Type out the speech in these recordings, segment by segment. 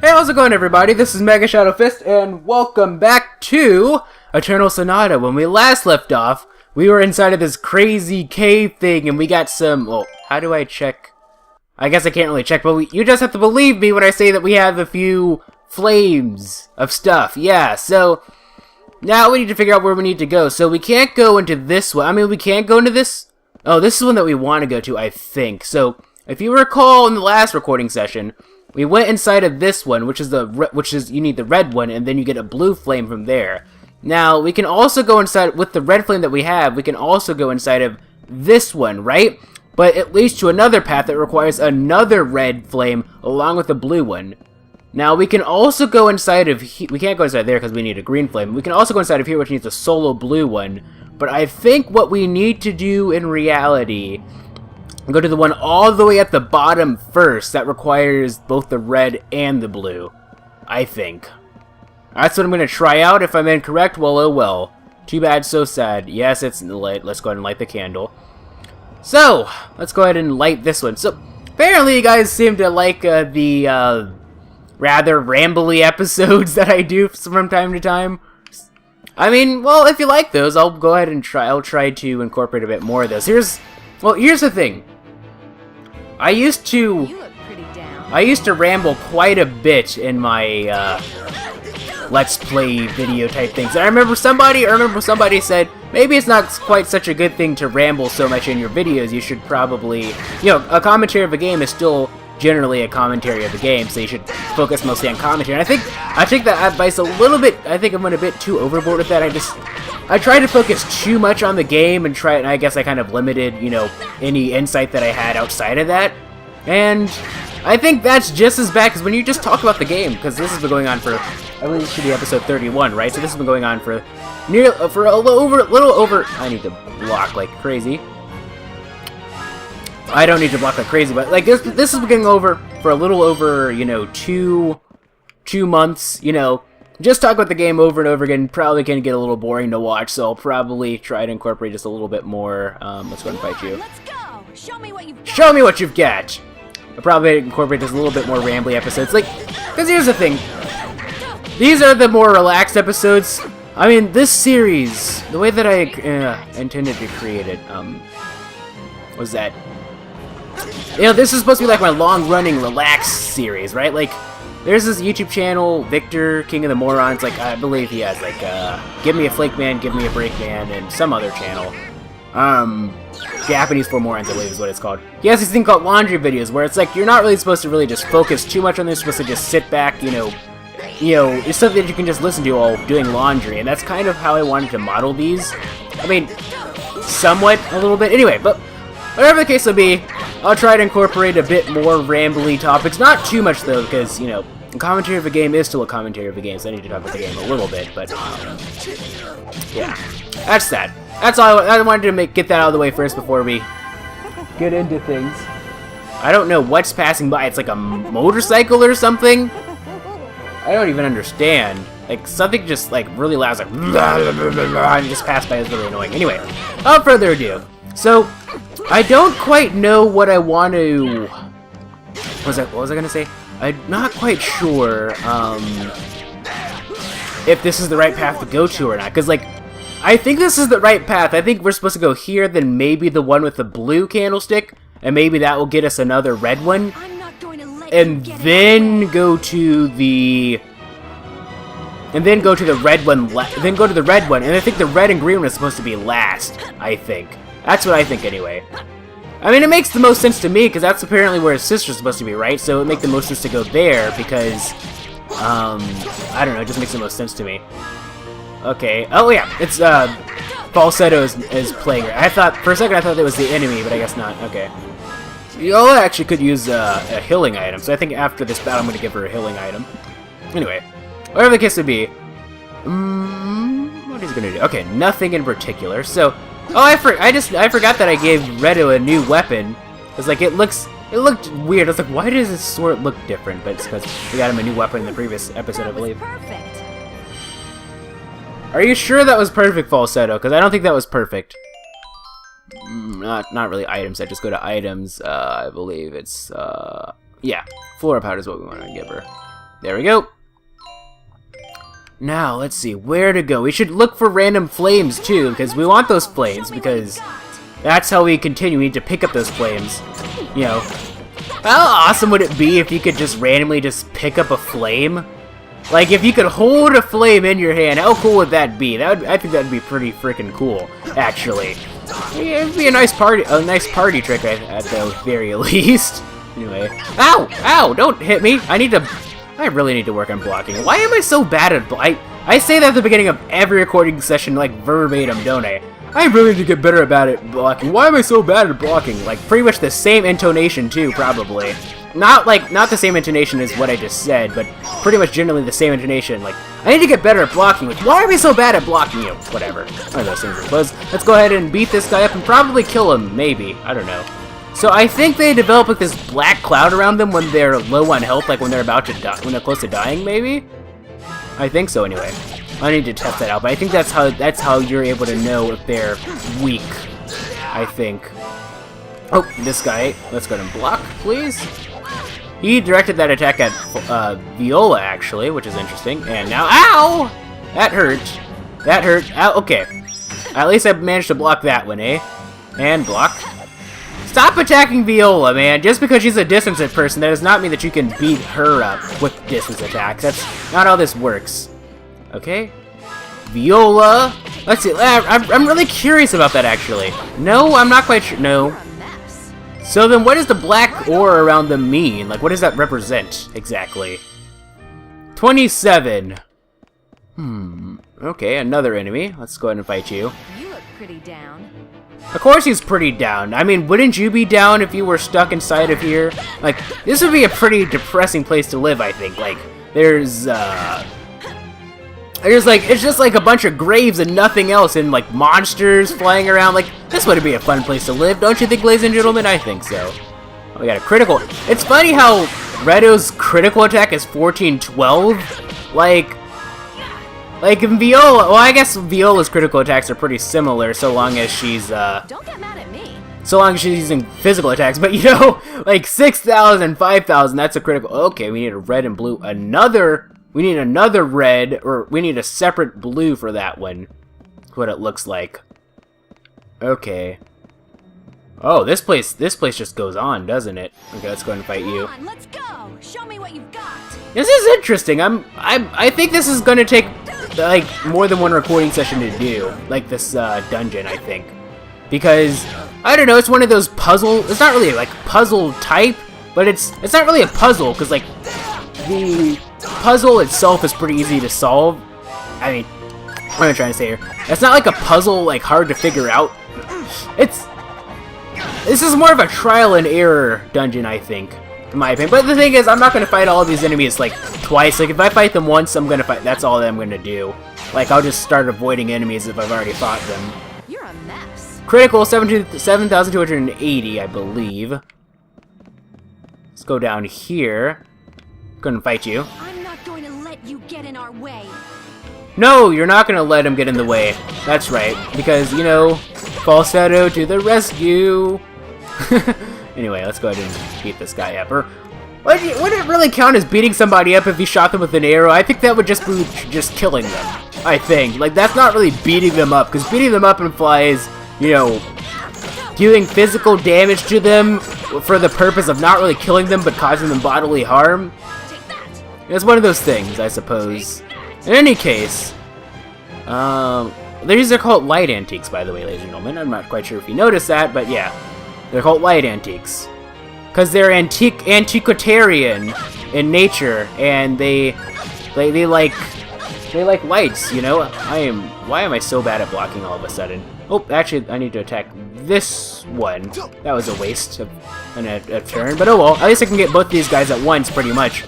Hey, how's it going, everybody? This is MegaShadowFist, and welcome back to Eternal Sonata. When we last left off, we were inside of this crazy cave thing, and we got some... Well, how do I check? I guess I can't really check, but you just have to believe me when I say that we have a few flames of stuff. Yeah, so... Now we need to figure out where we need to go. So we can't go into this one. I mean, we can't go into this... Oh, this is one that we want to go to, I think. So, if you recall in the last recording session... We went inside of this one, which is you need the red one, and then you get a blue flame from there. Now, we can also go inside, with the red flame that we have, we can also go inside of this one, right? But it leads to another path that requires another red flame along with the blue one. Now, we can also go inside of we can't go inside there because we need a green flame. We can also go inside of here, which needs a solo blue one. But I think what we need to do in reality... Go to the one all the way at the bottom first. That requires both the red and the blue. I think. That's what I'm going to try out. If I'm incorrect, well, oh well. Too bad, so sad. Yes, it's lit. Let's go ahead and light the candle. So, let's go ahead and light this one. So, apparently you guys seem to like the rather rambly episodes that I do from time to time. I mean, well, if you like those, I'll go ahead and I'll try to incorporate a bit more of those. Here's the thing. I used to ramble quite a bit in my Let's Play video type things. And I remember somebody said, maybe it's not quite such a good thing to ramble so much in your videos. You should probably, you know, a commentary of a game is still generally a commentary of the game, so you should focus mostly on commentary. And I take that advice a little bit. I think I went a bit too overboard with that. I tried to focus too much on the game and I guess I kind of limited, you know, any insight that I had outside of that. And I think that's just as bad, because when you just talk about the game, because this has been going on for, I believe this should be episode 31, right? So this has been going on for a little over, I need to block like crazy. I don't need to block like crazy, but like this has been going over for a little over, you know, two months, you know. Just talk about the game over and over again probably can get a little boring to watch, so I'll probably try to incorporate just a little bit more. Let's go and fight you. Let's go. Show me what you've got. Show me what you've got. I'll probably incorporate just a little bit more rambly episodes. Like, because here's the thing. These are the more relaxed episodes. I mean, this series, the way that I intended to create it, was that, you know, this is supposed to be like my long-running relaxed series, right? Like, there's this YouTube channel, Victor, King of the Morons, like, I believe he has, like, Give Me a Flake Man, Give Me a Break Man, and some other channel. Japanese for Morons, I believe is what it's called. He has this thing called laundry videos, where it's like, you're not really supposed to really just focus too much on this, you're supposed to just sit back, you know, it's something that you can just listen to while doing laundry, and that's kind of how I wanted to model these. I mean, somewhat, a little bit, anyway, but whatever the case will be, I'll try to incorporate a bit more rambly topics. Not too much, though, because, you know, a commentary of a game is still a commentary of a game, so I need to talk about the game a little bit, but, yeah. That's that. That's all I wanted to get that out of the way first before we get into things. I don't know what's passing by. It's like a motorcycle or something? I don't even understand. Like, something just, like, really loud, like, and just passed by. It's really annoying. Anyway, without further ado. So, I don't quite know what I want to... What was I gonna say? I'm not quite sure, if this is the right path to go to or not. Because, like, I think this is the right path. I think we're supposed to go here, then maybe the one with the blue candlestick, and maybe that will get us another red one. And then go to the... And then go to the red one, then go to the red one, and I think the red and green one is supposed to be last, I think. That's what I think, anyway. I mean, it makes the most sense to me, because that's apparently where his sister's supposed to be, right? So it would make the most sense to go there, because, I don't know, it just makes the most sense to me. Okay, oh yeah, it's, Falsetto is playing her. For a second I thought that was the enemy, but I guess not, okay. You actually could use, a healing item, so I think after this battle I'm going to give her a healing item. Anyway, whatever the case would be, what is he going to do? Okay, nothing in particular, so... Oh, I forgot that I gave Redo a new weapon. It's like, it looked weird. I was like, why does his sword look different? But it's because we got him a new weapon in the previous episode, I believe. Perfect. Are you sure that was perfect, Falsetto? Because I don't think that was perfect. Not really items. I just go to items. I believe it's, yeah. Flora powder is what we want to give her. There we go. Now, let's see, where to go. We should look for random flames, too, because we want those flames, because that's how we continue. We need to pick up those flames. You know, how awesome would it be if you could just randomly just pick up a flame? Like, if you could hold a flame in your hand, how cool would that be? I think that'd be pretty freaking cool, actually. Yeah, it'd be a nice party trick at the very least. Anyway, ow, ow! Don't hit me. I really need to work on blocking. Why am I so bad at I say that at the beginning of every recording session, like verbatim, don't I? I really need to get better at blocking. Why am I so bad at blocking? Like pretty much the same intonation too, probably. Not the same intonation as what I just said, but pretty much generally the same intonation. Like, I need to get better at blocking. Like, why am I so bad at blocking you? Whatever. One of those things, I suppose. Let's go ahead and beat this guy up and probably kill him, maybe. I don't know. So I think they develop like this black cloud around them when they're low on health, like when they're about to die, when they're close to dying, maybe? I think so, anyway. I need to test that out, but I think that's how you're able to know if they're weak, I think. Oh, this guy. Let's go ahead and block, please. He directed that attack at Viola, actually, which is interesting. And now, ow! That hurt. That hurt. Ow, okay. At least I managed to block that one, eh? And block. Stop attacking Viola, man. Just because she's a distance person, that does not mean that you can beat her up with distance attacks. That's not how this works. Okay. Viola. Let's see. I'm really curious about that, actually. No, I'm not quite sure. No. So then what does the black aura around them mean? Like, what does that represent, exactly? 27. Okay, another enemy. Let's go ahead and fight you. You look pretty down. Of course he's pretty down. I mean, wouldn't you be down if you were stuck inside of here? Like, this would be a pretty depressing place to live, I think. Like, it's just like a bunch of graves and nothing else, and like monsters flying around. Like, this would be a fun place to live, don't you think, ladies and gentlemen? I think so. Oh, we got a critical. It's funny how Redo's critical attack is 1412. Like in Viola, well, I guess Viola's critical attacks are pretty similar, so long as she's Don't get mad at me. so long as she's using physical attacks. But you know, like 6,000, 5,000, that's a critical. Okay, we need a red and blue. We need another red, or we need a separate blue for that one. That's what it looks like. Okay. Oh, this place just goes on, doesn't it? Okay, let's go ahead and fight you. Come on, let's go. Show me what you've got. This is interesting. I think this is gonna take like more than one recording session to do, like this dungeon, I think, because I don't know. It's one of those puzzle. It's not really like puzzle type, but it's not really a puzzle because like the puzzle itself is pretty easy to solve. I mean, what am I trying to say here? It's not like a puzzle, like hard to figure out. This is more of a trial and error dungeon, I think, in my opinion. But the thing is, I'm not going to fight all of these enemies like twice. Like if I fight them once, I'm going to fight. That's all that I'm going to do. Like I'll just start avoiding enemies if I've already fought them. You're a mess. Critical 7,280, I believe. Let's go down here. Couldn't fight you. I'm not going to let you get in our way. No, you're not gonna let him get in the way. That's right, because, you know, falsetto to the rescue. Anyway, let's go ahead and beat this guy up. Or would it really count as beating somebody up if you shot them with an arrow? I think that would just be just killing them. I think. Like, that's not really beating them up, because beating them up implies, you know, doing physical damage to them for the purpose of not really killing them, but causing them bodily harm. It's one of those things, I suppose. In any case, these are called light antiques, by the way, ladies and gentlemen. I'm not quite sure if you noticed that, but yeah, they're called light antiques because they're antiquitarian in nature, and they like lights. You know, why am I so bad at blocking all of a sudden? Oh, actually, I need to attack this one. That was a waste of a turn, but oh well. At least I can get both these guys at once, pretty much.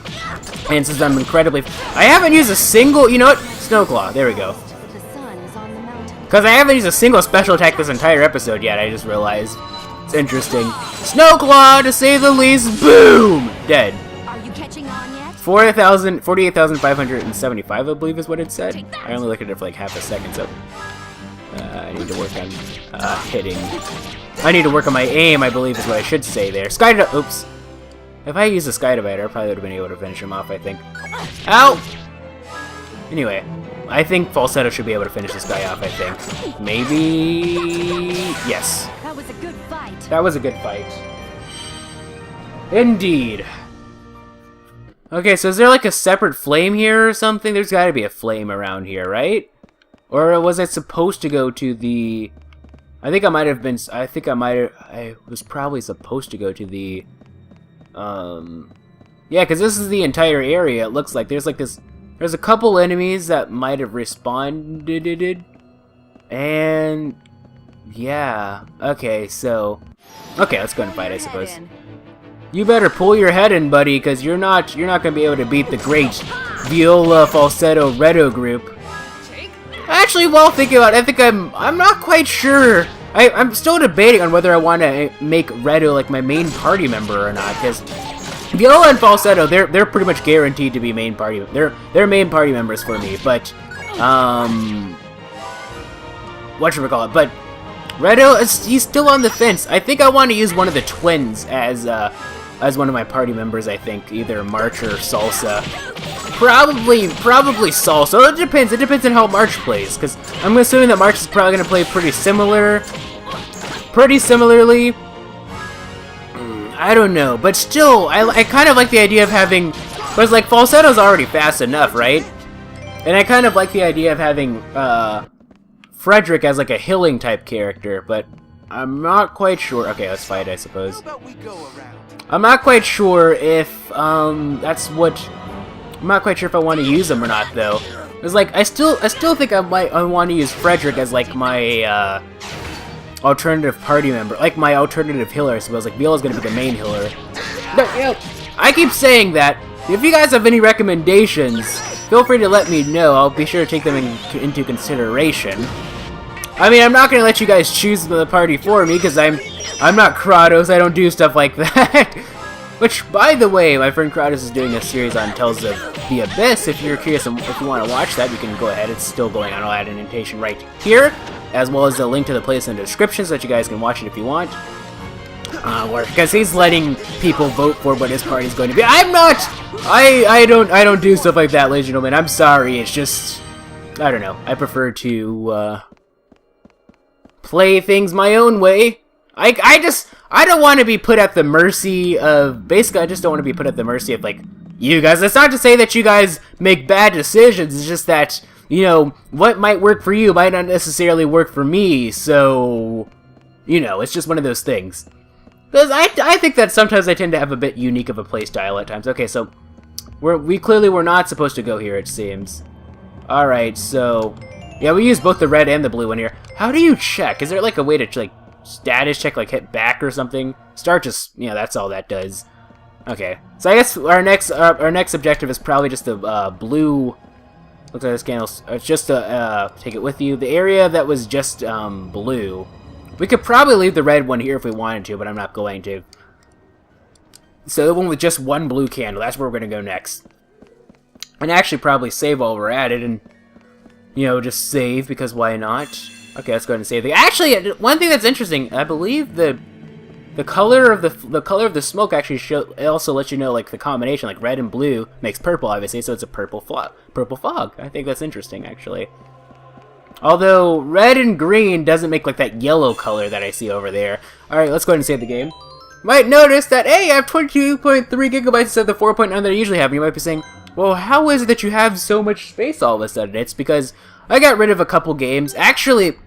And since I'm I haven't used a single, you know what? Snowclaw, there we go. The sun is on the mountain. Because I haven't used a single special attack this entire episode yet, I just realized. It's interesting. Snowclaw, to say the least, boom! Dead. Are you catching on yet? 48,575, I believe is what it said. I only looked at it for like half a second, so... I need to work on hitting. I need to work on my aim, I believe is what I should say there. Oops. If I used a Sky Divider, I probably would have been able to finish him off, I think. Ow! Anyway, I think Falsetto should be able to finish this guy off, I think. Maybe... Yes. That was a good fight. That was a good fight. Indeed. Okay, so is there like a separate flame here or something? There's gotta be a flame around here, right? Or was I supposed to go to the... I was probably supposed to go to the... Yeah, because this is the entire area, it looks like. There's like this... There's a couple enemies that might have responded. And... Yeah. Okay, so... Okay, let's go and fight, I suppose. You better pull your head in, buddy, because you're not gonna be able to beat the great Viola Falsetto Redo group. Actually, while thinking about it, I think I'm not quite sure. I'm still debating on whether I want to make Redo like my main party member or not, because Viola and Falsetto, they're pretty much guaranteed to be main party. They're main party members for me, but whatchamacallit, but Redo, he's still on the fence. I think I want to use one of the twins as one of my party members, I think. Either March or Salsa. Probably Salsa. It depends. It depends on how March plays, because I'm assuming that March is probably going to play pretty similarly. I don't know, but still, I kind of like the idea of having... Because, like, Falsetto's already fast enough, right? And I kind of like the idea of having, Frederic as, like, a healing type character, but I'm not quite sure. Okay, let's fight, I suppose. I'm not quite sure if, that's what... I'm not quite sure if I want to use him or not, though. It's like, I still think I want to use Frederic as, like, my, alternative party member. Like, my alternative healer, I suppose. Like, Viola's gonna be the main healer. But, you know, I keep saying that. If you guys have any recommendations, feel free to let me know. I'll be sure to take them into consideration. I mean, I'm not gonna let you guys choose the party for me, because I'm not Kratos, I don't do stuff like that. Which, by the way, my friend Kratos is doing a series on Tales of the Abyss. If you're curious, if you want to watch that, you can go ahead. It's still going on. I'll add an indentation right here, as well as a link to the place in the description so that you guys can watch it if you want. Because he's letting people vote for what his party's going to be. I'm not! I don't do stuff like that, ladies and gentlemen. I'm sorry, it's just... I don't know. I prefer to, play things my own way. I don't want to be put at the mercy of... Basically, I just don't want to be put at the mercy of, like, you guys. It's not to say that you guys make bad decisions. It's just that, you know, what might work for you might not necessarily work for me. So, you know, it's just one of those things. Because I think that sometimes I tend to have a bit unique of a playstyle at times. Okay, so we clearly were not supposed to go here, it seems. Alright, so... Yeah, we use both the red and the blue one here. How do you check? Is there, like, a way to, like, status check, like, hit back or something? Start just... Yeah, that's all that does. Okay. So I guess our next objective is probably just the, blue... Looks like this candle... It's just to, take it with you. The area that was just, blue. We could probably leave the red one here if we wanted to, but I'm not going to. So the one with just one blue candle, that's where we're going to go next. And actually probably save while we're at it, and, you know, just save, because why not? Okay, let's go ahead and save. Actually, one thing that's interesting, I believe the color of the smoke actually also lets you know, like, the combination, like red and blue makes purple, obviously, so it's a purple fog. I think that's interesting, actually. Although red and green doesn't make, like, that yellow color that I see over there. All right, let's go ahead and save the game. Might notice that, hey, I have 22.3 gigabytes instead of the 4.9 that I usually have. You might be saying, well, how is it that you have so much space all of a sudden? It's because I got rid of a couple games. Actually,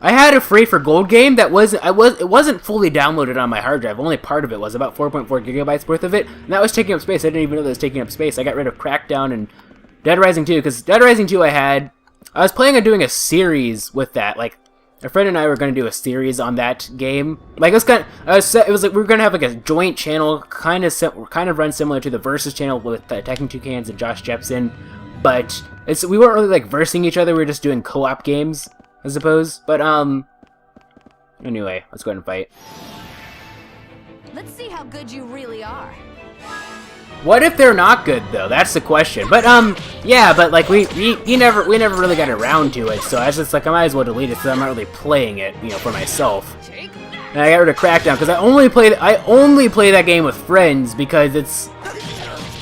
I had a free for gold game that it wasn't fully downloaded on my hard drive. Only part of it was, about 4.4 gigabytes worth of it, and that was taking up space. I didn't even know that was taking up space. I got rid of Crackdown and Dead Rising 2, because Dead Rising 2 I was planning on doing a series with that. Like, a friend and I were going to do a series on that game. Like, it was like we were going to have like a joint channel, kind of run similar to the Versus channel with Tekken 2 Cans and Josh Jepson. But we weren't really like versing each other. We were just doing co-op games, I suppose. But anyway, let's go ahead and fight. Let's see how good you really are. What if they're not good, though? That's the question. But, yeah, but, like, we never really got around to it, so I was just like, I might as well delete it, so I'm not really playing it, you know, for myself. and I got rid of Crackdown because I only play that game with friends because it's,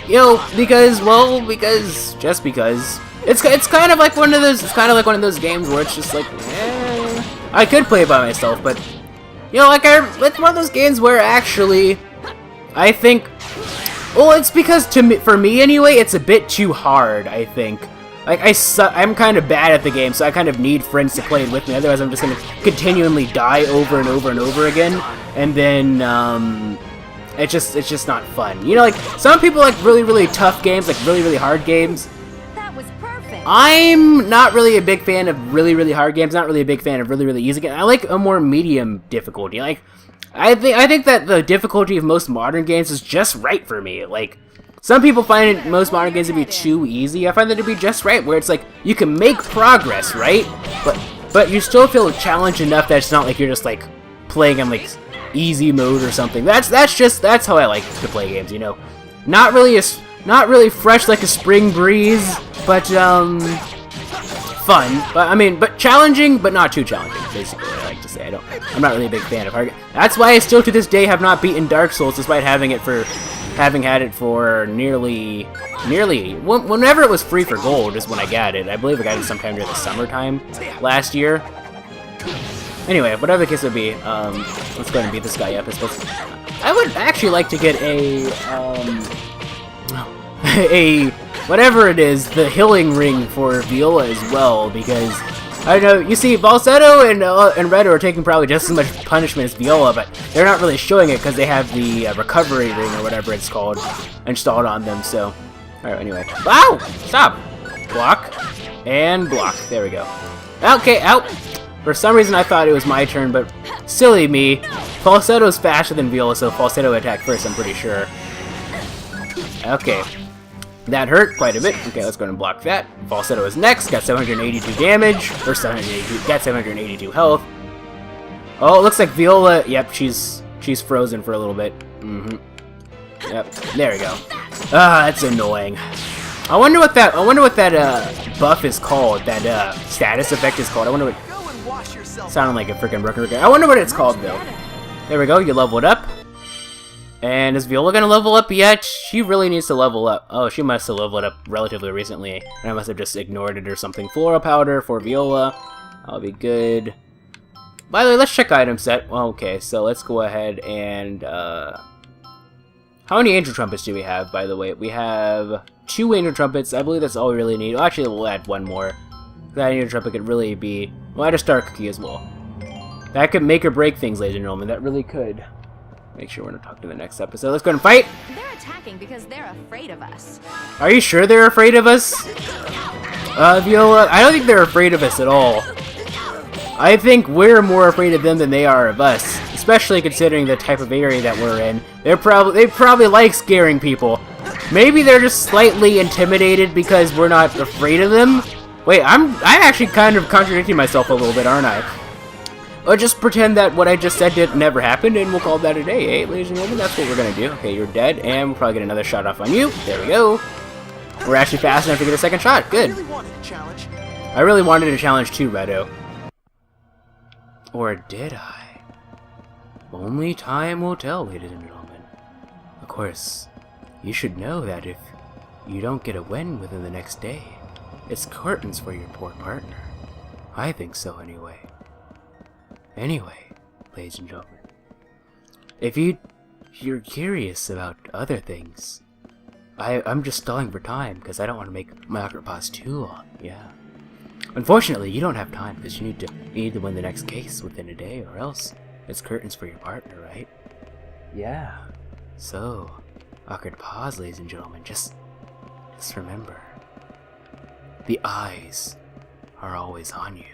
you know, because just because it's kind of like one of those games where it's just like, I could play it by myself, but you know, like it's one of those games where actually I think, well, it's because for me anyway, it's a bit too hard, I think. Like, I'm kind of bad at the game, so I kind of need friends to play it with me, otherwise I'm just going to continually die over and over and over again, and then, it's just not fun. You know, like, some people like really, really tough games, like really, really hard games. That was perfect. I'm not really a big fan of really, really hard games, not really a big fan of really, really easy games. I like a more medium difficulty. Like, I think that the difficulty of most modern games is just right for me. Like, some people find most modern games to be too easy. I find that to be just right, where it's like, you can make progress, right? But you still feel challenged enough that it's not like you're just like playing in like easy mode or something. That's how I like to play games, you know. Not really fresh like a spring breeze, but fun. But challenging, but not too challenging. Basically, I like to say. I'm not really a big fan of hard. That's why I still to this day have not beaten Dark Souls, despite having had it for nearly whenever it was free for gold is when I got it. I believe I got it sometime during the summertime last year. Anyway, whatever the case would be, let's go ahead and beat this guy up. I would actually like to get a whatever it is, the healing ring for Viola as well, because I don't know, you see, Falsetto and Redo are taking probably just as much punishment as Viola, but they're not really showing it because they have the recovery ring or whatever it's called installed on them, so... Alright, anyway. Ow! Stop! Block. And block. There we go. Okay, out! For some reason I thought it was my turn, but silly me. Falsetto's faster than Viola, so Falsetto attack first, I'm pretty sure. Okay. That hurt quite a bit. Okay, let's go ahead and block that. Falsetto is next. Got 782 damage. Or 782. Got 782 health. Oh, it looks like Viola... Yep, she's frozen for a little bit. Yep, there we go. Ah, that's annoying. I wonder what that buff is called. That status effect is called. I wonder what... Sounded like a freaking broken record. I wonder what it's called, though. There we go, you leveled up. And is Viola gonna level up yet? She really needs to level up. Oh, she must have leveled up relatively recently. And I must have just ignored it or something. Floral powder for Viola. That'll be good. By the way, let's check item set. Well, okay, so let's go ahead and... How many Angel Trumpets do we have, by the way? We have 2 Angel Trumpets. I believe that's all we really need. Well, actually, we'll add 1 more. That Angel Trumpet could really be... Well, add a Star Cookie as well. That could make or break things, ladies and gentlemen. That really could. Make sure we're gonna talk to the next episode. Let's go ahead and fight! They're attacking because they're afraid of us. Are you sure they're afraid of us? Viola, I don't think they're afraid of us at all. I think we're more afraid of them than they are of us. Especially considering the type of area that we're in. They probably like scaring people. Maybe they're just slightly intimidated because we're not afraid of them? Wait, I'm actually kind of contradicting myself a little bit, aren't I? Or just pretend that what I just said never happened, and we'll call that a day, eh, ladies and gentlemen? That's what we're gonna do. Okay, you're dead, and we'll probably get another shot off on you. There we go. We're actually fast enough to get a second shot. Good. I really wanted a challenge too, Redo. Or did I? Only time will tell, ladies and gentlemen. Of course, you should know that if you don't get a win within the next day, it's curtains for your poor partner. I think so, anyway. Anyway, ladies and gentlemen, if you're curious about other things, I'm just stalling for time because I don't want to make my awkward pause too long. Yeah. Unfortunately, you don't have time because you need to win the next case within a day, or else it's curtains for your partner, right? Yeah. So, awkward pause, ladies and gentlemen. Just remember, the eyes are always on you.